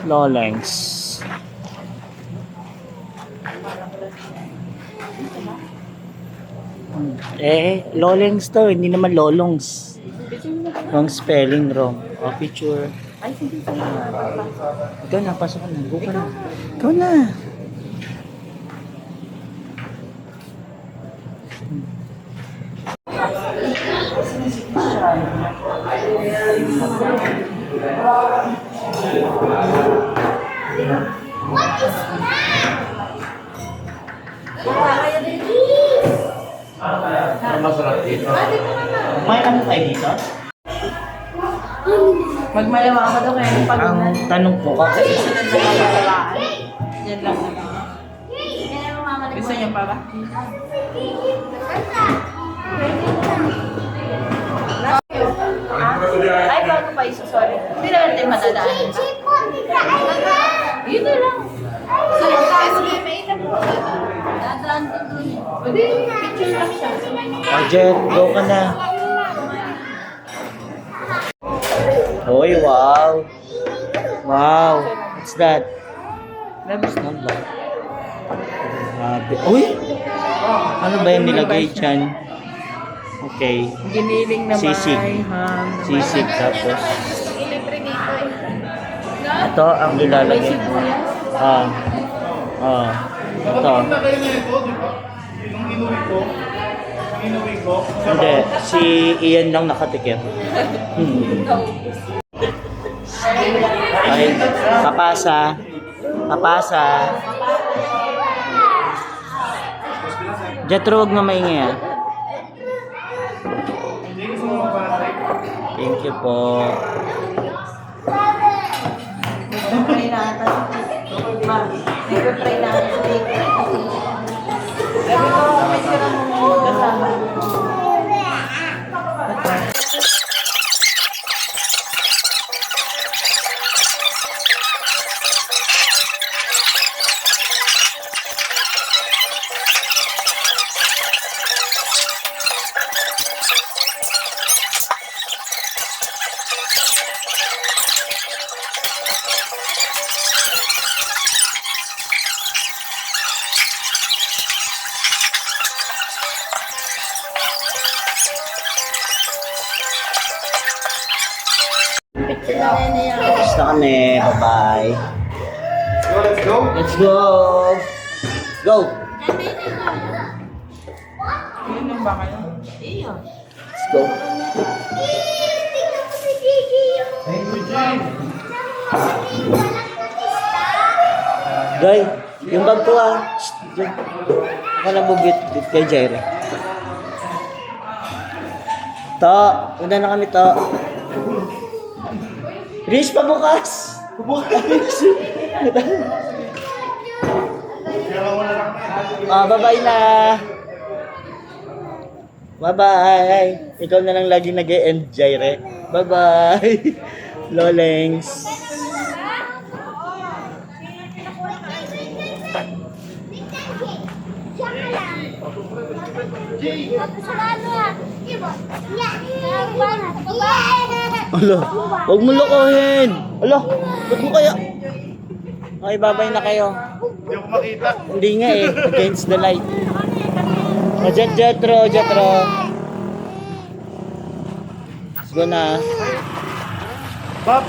Lolings. Lolings to, hindi naman lolongs. Wrong spelling, wrong. Oh, picture. Ay, hindi ko na. Ikaw na, pasok ka na. Go ka na. Ikaw na. What is that? May ano tayo dito? Magmayawa ka daw kaya pag Ang tanong ko, yan lang. Gusto niyo pa ba? Ay, bago pa isa, sorry. Hindi na natin madadaan. Yun na lang. So, estimate na po. Dadaan ko dun. Pwede, picture lang siya. Jet, go ka na. Hoy, wow. Wow. What's that? Snowball. Grabe. Uy! Ano ba yung nilagay dyan? Okay. Giniling na Sisig. ham. Sisig tapos. Electric dito eh. Ito ang ilalagay. Ito. Hindi. Si Ian lang nakatikim. Ay, papasa. Papasa. Jetro, huwag na maingay ah. Thank you po. Nag-pray na ata. Ma, nag-pray na ata. Sabi ko, may sira mo kasama. Basta kami. Bye-bye. Let's go. Let's go. Go. Yun yung ba kayo? Iyo. Let's go. Thank you, Jane. Guy, yung bag ko ah. Shh, dyan. Ako na bugit kay Jaire. To, una na kami to. Rich pa bukas. Bye-bye na. Bye-bye. Ikaw na lang lagi nag-e-end, Jaire. Bye-bye. Lolings. Ala, huwag mo lokohin. Ala, huwag mo kaya. Okay, bye-bye na kayo. Hindi ako makita. Hindi nga eh, against the light. Jetro. Let's go na. Bob,